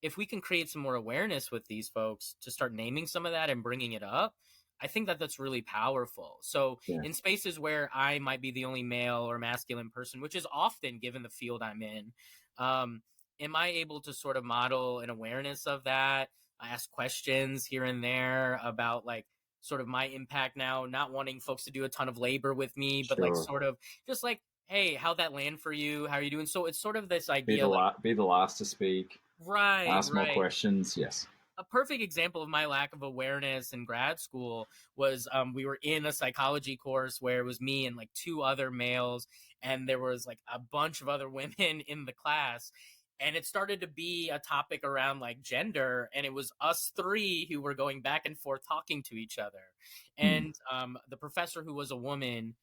if we can create some more awareness with these folks to start naming some of that and bringing it up, I think that that's really powerful. So in spaces where I might be the only male or masculine person, which is often given the field I'm in, am I able to sort of model an awareness of that? I ask questions here and there about like sort of my impact now, not wanting folks to do a ton of labor with me, but like sort of just like, hey, how'd that land for you? How are you doing? So it's sort of this idea. Be the last to speak. Right. Ask more questions. Yes. A perfect example of my lack of awareness in grad school was we were in a psychology course where it was me and like two other males, and there was like a bunch of other women in the class. And it started to be a topic around like gender, and it was us three who were going back and forth talking to each other. And the professor, who was a woman,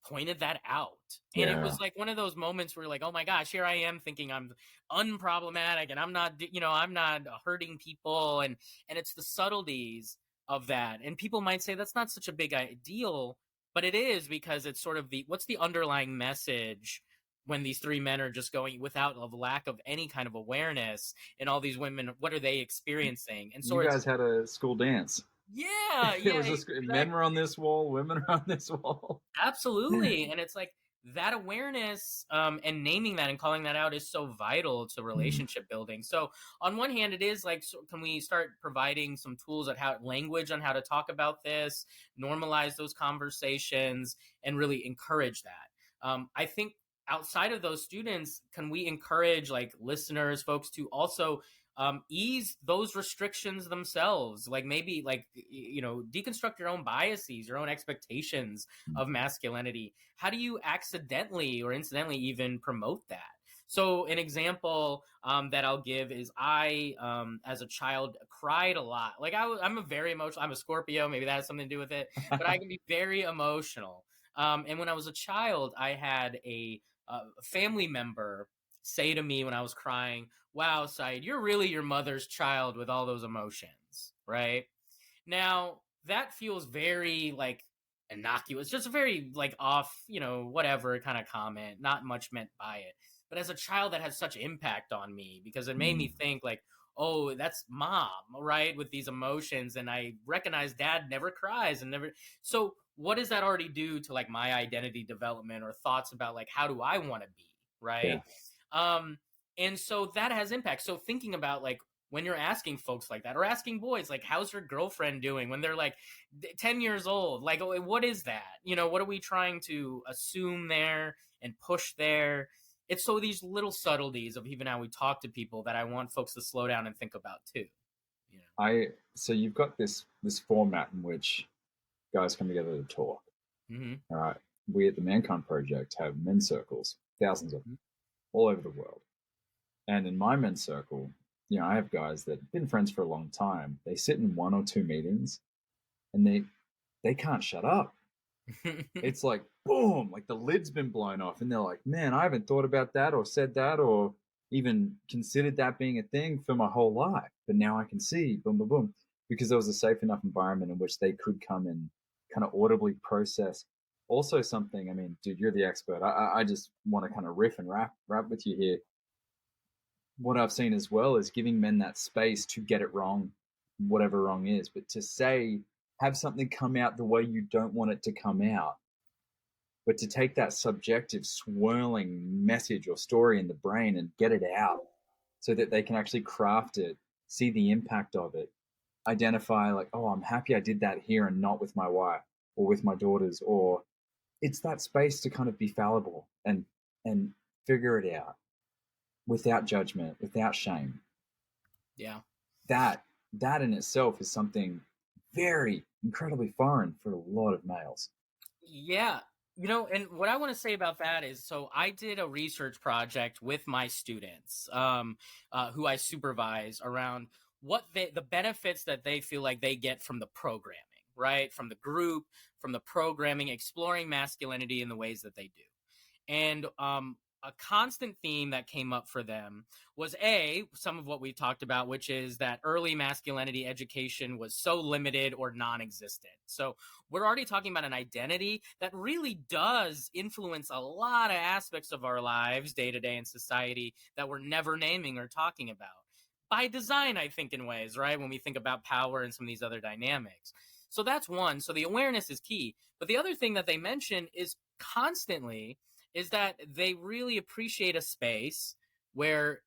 pointed that out. And it was like one of those moments where you're like, oh my gosh, here I am thinking I'm unproblematic and I'm not hurting people. And it's the subtleties of that. And people might say that's not such a big deal, but it is, because it's sort of what's the underlying message when these three men are just going without a lack of any kind of awareness, and all these women, what are they experiencing? And so you guys had a school dance. Yeah, It yeah, was just men were on this wall, women are on this wall. absolutely. And it's like that awareness and naming that and calling that out is so vital to relationship building. So on one hand, it is like, so can we start providing some tools at how language on how to talk about this, normalize those conversations, and really encourage that. I think outside of those students, can we encourage like listeners, folks to also ease those restrictions themselves, like maybe like deconstruct your own biases, your own expectations of masculinity. How do you accidentally or incidentally even promote that? So an example that I'll give is I, as a child, cried a lot. Like I'm a very emotional. I'm a Scorpio. Maybe that has something to do with it. But I can be very emotional. And when I was a child, I had a family member say to me when I was crying, "Wow, Said, you're really your mother's child with all those emotions," right? Now, that feels very like innocuous, just a very like off, whatever kind of comment, not much meant by it. But as a child, that had such impact on me because it made me think like, oh, that's mom, right? With these emotions. And I recognize dad never cries and never. So what does that already do to like my identity development or thoughts about like, how do I want to be? Yeah. Right. Um, and so that has impact. So thinking about like, when you're asking folks like that or asking boys like how's your girlfriend doing when they're like 10 years old, like what is that, what are we trying to assume there and push there? It's so these little subtleties of even how we talk to people that I want folks to slow down and think about too. So you've got this format in which guys come together to talk. Mm-hmm. All right. We at the Mankind Project have men's circles, thousands of them, all over the world. And in my men's circle, I have guys that have been friends for a long time. They sit in 1 or 2 meetings and they can't shut up. It's like, boom, like the lid's been blown off. And they're like, man, I haven't thought about that or said that or even considered that being a thing for my whole life. But now I can see, boom, boom, boom, because there was a safe enough environment in which they could come and kind of audibly process. Also something, I mean, dude, you're the expert. I just want to kind of riff and rap with you here. What I've seen as well is giving men that space to get it wrong, whatever wrong is, but to say, have something come out the way you don't want it to come out, but to take that subjective swirling message or story in the brain and get it out so that they can actually craft it, see the impact of it, identify like, oh, I'm happy I did that here and not with my wife or with my daughters, or it's that space to kind of be fallible and figure it out without judgment, without shame. Yeah. That in itself is something very incredibly foreign for a lot of males. Yeah. And what I want to say about that is, so I did a research project with my students, who I supervise around what the benefits that they feel like they get from the programming, right? From the group, from the programming, exploring masculinity in the ways that they do. And a constant theme that came up for them was some of what we talked about, which is that early masculinity education was so limited or non-existent. So we're already talking about an identity that really does influence a lot of aspects of our lives day to day in society that we're never naming or talking about by design, I think, in ways, right? When we think about power and some of these other dynamics. So that's one. So the awareness is key. But the other thing that they mention is constantly is that they really appreciate a space where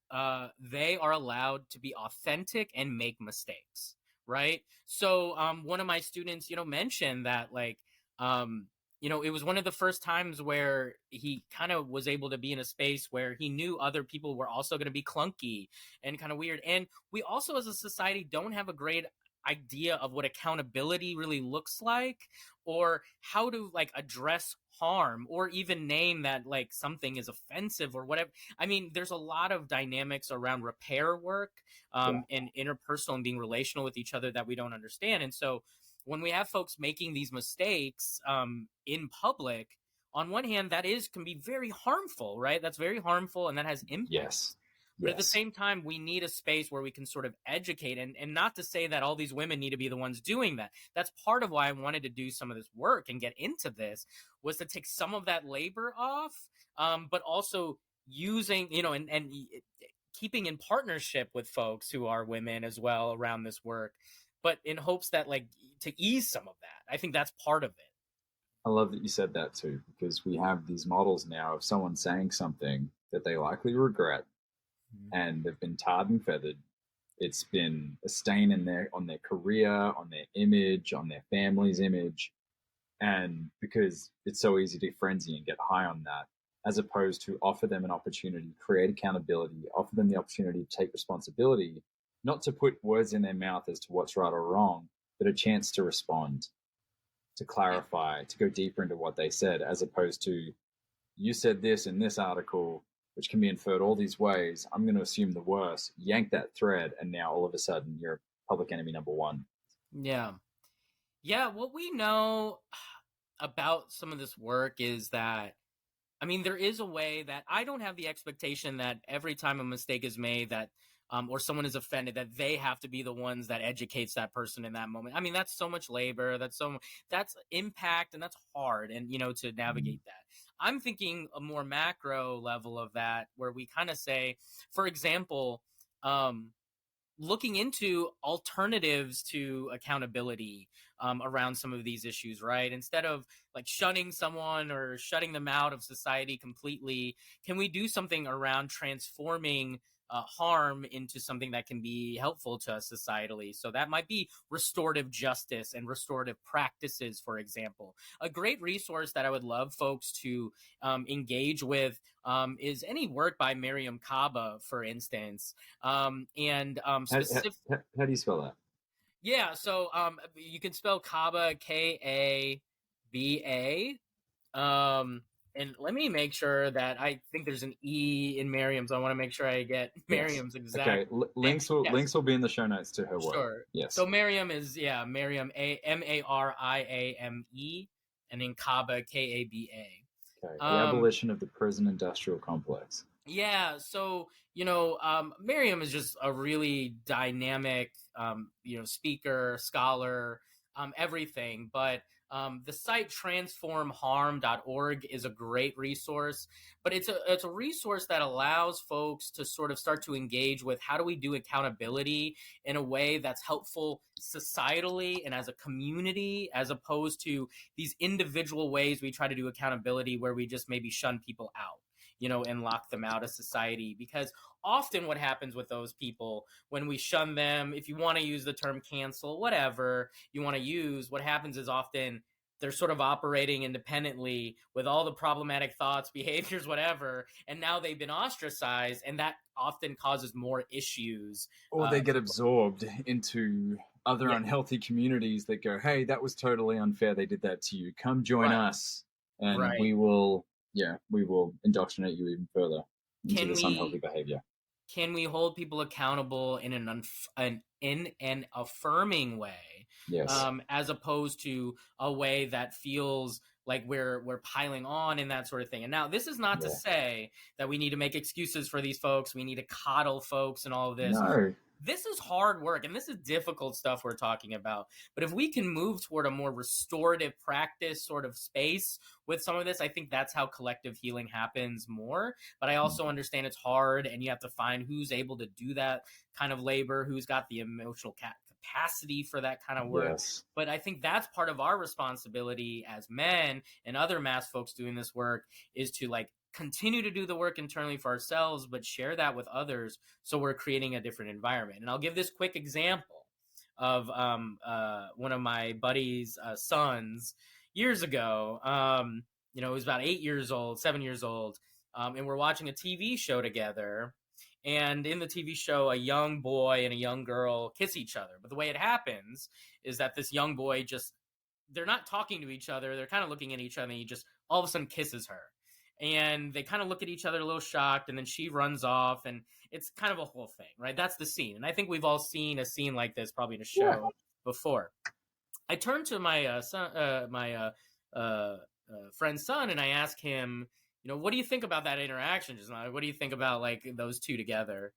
they are allowed to be authentic and make mistakes, right? So one of my students, mentioned that like, it was one of the first times where he kind of was able to be in a space where he knew other people were also going to be clunky and kind of weird. And we also as a society don't have a great idea of what accountability really looks like or how to like address harm or even name that like something is offensive or whatever. I mean, there's a lot of dynamics around repair work and interpersonal and being relational with each other that we don't understand. And so when we have folks making these mistakes in public, on one hand, that can be very harmful, right? That's very harmful and that has impact. Yes. But at the same time, we need a space where we can sort of educate and not to say that all these women need to be the ones doing that. That's part of why I wanted to do some of this work and get into this was to take some of that labor off, but also using, and keeping in partnership with folks who are women as well around this work but in hopes that like to ease some of that. I think that's part of it. I love that you said that too, because we have these models now of someone saying something that they likely regret, and they've been tarred and feathered. It's been a stain on their career, on their image, on their family's image, and because it's so easy to frenzy and get high on that, as opposed to offer them an opportunity, create accountability, offer them the opportunity to take responsibility, not to put words in their mouth as to what's right or wrong, but a chance to respond, to clarify, to go deeper into what they said, as opposed to, you said this in this article, which can be inferred all these ways. I'm going to assume the worst, yank that thread, and now all of a sudden you're public enemy number one. Yeah. Yeah. What we know about some of this work is that, I mean, there is a way that I don't have the expectation that every time a mistake is made that or someone is offended, that they have to be the ones that educates that person in that moment. I mean, that's so much labor, that's impact, and that's hard, and to navigate that. I'm thinking a more macro level of that, where we kind of say, for example, looking into alternatives to accountability around some of these issues, right? Instead of like shunning someone or shutting them out of society completely, can we do something around transforming harm into something that can be helpful to us societally? So that might be restorative justice and restorative practices, for example. A great resource that I would love folks to engage with is any work by Miriam Kaba, for instance. How do you spell that? Yeah, so you can spell Kaba, Kaba. And let me make sure that I think there's an E in Miriam's. I want to make sure I get Miriam's exact. Okay, links will be in the show notes to her work. Sure. Yes. So Miriam is Miriam, Mariame, and then Kaba, Kaba. Okay. The abolition of the prison industrial complex. Yeah, so Miriam is just a really dynamic speaker, scholar, everything. But the site transformharm.org is a great resource, but it's a resource that allows folks to sort of start to engage with how do we do accountability in a way that's helpful societally and as a community, as opposed to these individual ways we try to do accountability where we just maybe shun people out, and lock them out of society. Because often what happens with those people when we shun them, if you want to use the term cancel, whatever you want to use, what happens is often they're sort of operating independently with all the problematic thoughts, behaviors, whatever, and now they've been ostracized, and that often causes more issues. Or they get absorbed into other unhealthy communities that go, hey, that was totally unfair, they did that to you, come join us, and we will indoctrinate you even further into this unhealthy behavior. Can we hold people accountable in an affirming way? Yes. As opposed to a way that feels like we're piling on and that sort of thing. And now this is not to say that we need to make excuses for these folks. We need to coddle folks and all of this. No. This is hard work, and this is difficult stuff we're talking about. But if we can move toward a more restorative practice sort of space with some of this, I think that's how collective healing happens more. But I also understand it's hard, and you have to find who's able to do that kind of labor, who's got the emotional capacity for that kind of work. Yes. But I think that's part of our responsibility as men and other mass folks doing this work, is to continue to do the work internally for ourselves, but share that with others, so we're creating a different environment. And I'll give this quick example of one of my buddy's sons years ago. He was about 7 years old, and we're watching a TV show together. And in the TV show, a young boy and a young girl kiss each other. But the way it happens is that this young boy they're not talking to each other. They're kind of looking at each other, and he just all of a sudden kisses her. And they kind of look at each other a little shocked, and then she runs off, and it's kind of a whole thing, right? That's the scene. And I think we've all seen a scene like this probably in a show before. I turned to my friend's son, and I asked him, what do you think about that interaction just now? What do you think about those two together?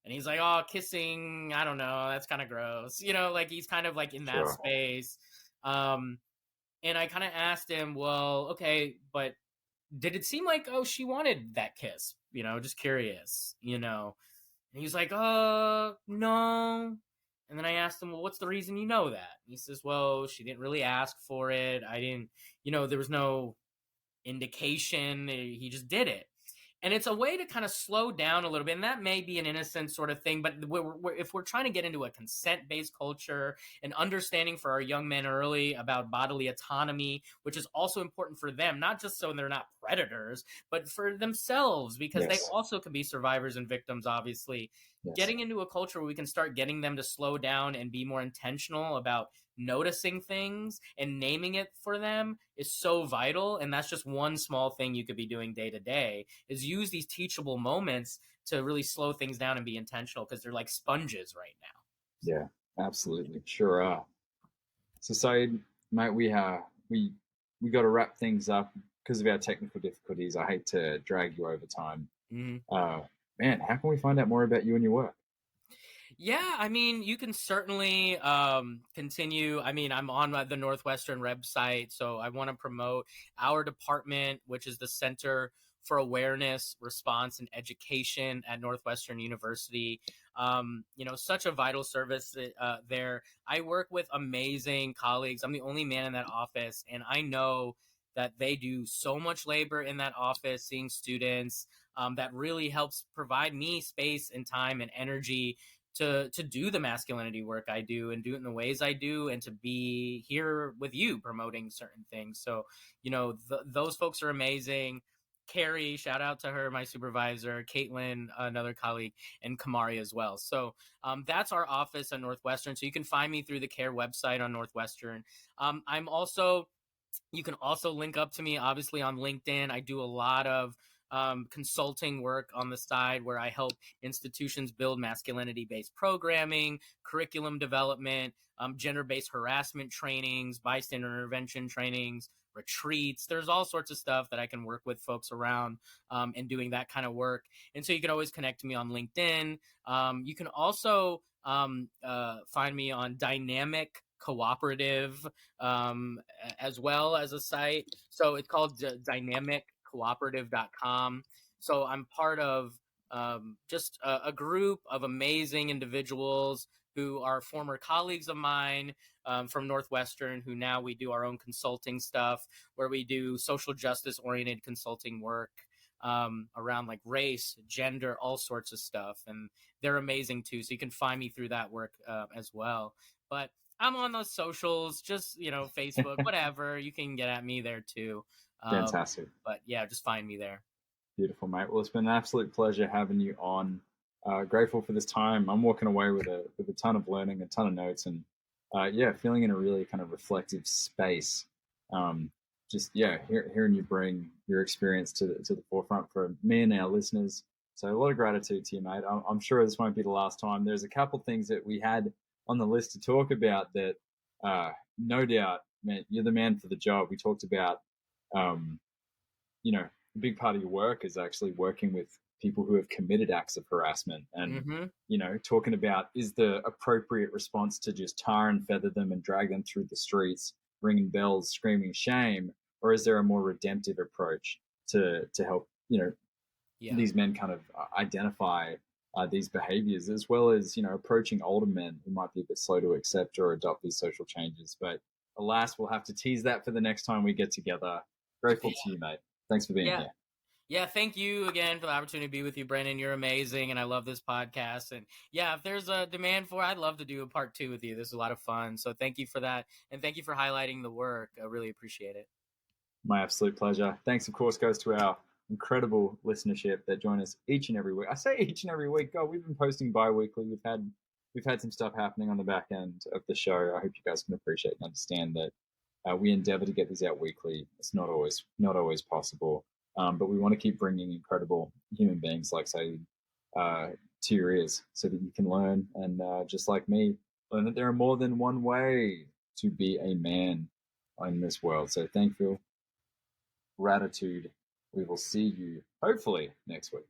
And he's like, oh, kissing, I don't know, that's kind of gross. He's kind of in that space. And I kind of asked him, well, okay, but did it seem like, oh, she wanted that kiss? Just curious, And he's like, no. And then I asked him, well, what's the reason you know that? He says, well, she didn't really ask for it. I didn't, there was no indication. He just did it. And it's a way to kind of slow down a little bit. And that may be an innocent sort of thing. But if we're trying to get into a consent-based culture and understanding for our young men early about bodily autonomy, which is also important for them, not just so they're not predators, but for themselves, because they also can be survivors and victims, obviously. Getting into a culture where we can start getting them to slow down and be more intentional about noticing things and naming it for them is so vital. And that's just one small thing you could be doing day to day, is use these teachable moments to really slow things down and be intentional, because they're like sponges right now. Yeah, absolutely. Sure are. So Said, mate, we got to wrap things up because of our technical difficulties. I hate to drag you over time. Man, how can we find out more about you and your work? Yeah, I mean, you can certainly continue. I mean, I'm on the Northwestern website, so I want to promote our department, which is the Center for Awareness, Response, and Education at Northwestern University. Such a vital service there. I work with amazing colleagues. I'm the only man in that office, and I know that they do so much labor in that office, seeing students. That really helps provide me space and time and energy to do the masculinity work I do and do it in the ways I do, and to be here with you promoting certain things. So, those folks are amazing. Carrie, shout out to her, my supervisor, Caitlin, another colleague, and Kamari as well. So that's our office at Northwestern. So you can find me through the CARE website on Northwestern. You can also link up to me, obviously, on LinkedIn. I do a lot of consulting work on the side where I help institutions build masculinity-based programming, curriculum development, gender-based harassment trainings, bystander intervention trainings, retreats. There's all sorts of stuff that I can work with folks around and doing that kind of work. And so you can always connect to me on LinkedIn. You can also find me on Dynamic Cooperative as well as a site. So it's called dynamiccooperative.com. So I'm part of just a group of amazing individuals who are former colleagues of mine from Northwestern, who now we do our own consulting stuff, where we do social justice oriented consulting work around like race, gender, all sorts of stuff. And they're amazing too. So you can find me through that work as well. But I'm on those socials, just, Facebook, whatever. You can get at me there too. Fantastic. But yeah, just find me there. Beautiful, mate. Well, it's been an absolute pleasure having you on. Grateful for this time. I'm walking away with a ton of learning, a ton of notes, and feeling in a really kind of reflective space. Hearing you bring your experience to the forefront for me and our listeners. So a lot of gratitude to you, mate. I'm sure this won't be the last time. There's a couple things that we had on the list to talk about that, no doubt, man, you're the man for the job. We talked about, a big part of your work is actually working with people who have committed acts of harassment and, talking about, is the appropriate response to just tar and feather them and drag them through the streets, ringing bells, screaming shame, or is there a more redemptive approach to help, these men kind of identify these behaviors, as well as, approaching older men who might be a bit slow to accept or adopt these social changes. But alas, we'll have to tease that for the next time we get together. Grateful to you, mate. Thanks for being here. Yeah, thank you again for the opportunity to be with you, Brendan. You're amazing, and I love this podcast. And yeah, if there's a demand for it, I'd love to do a part 2 with you. This is a lot of fun. So thank you for that, and thank you for highlighting the work. I really appreciate it. My absolute pleasure. Thanks, of course, goes to our incredible listenership that join us each and every week. I say each and every week. God, we've been posting bi-weekly. We've had some stuff happening on the back end of the show. I hope you guys can appreciate and understand that we endeavor to get these out weekly. It's not always possible. But we want to keep bringing incredible human beings like Saed to your ears so that you can learn and just like me, learn that there are more than one way to be a man in this world. So thank you, gratitude. We will see you hopefully next week.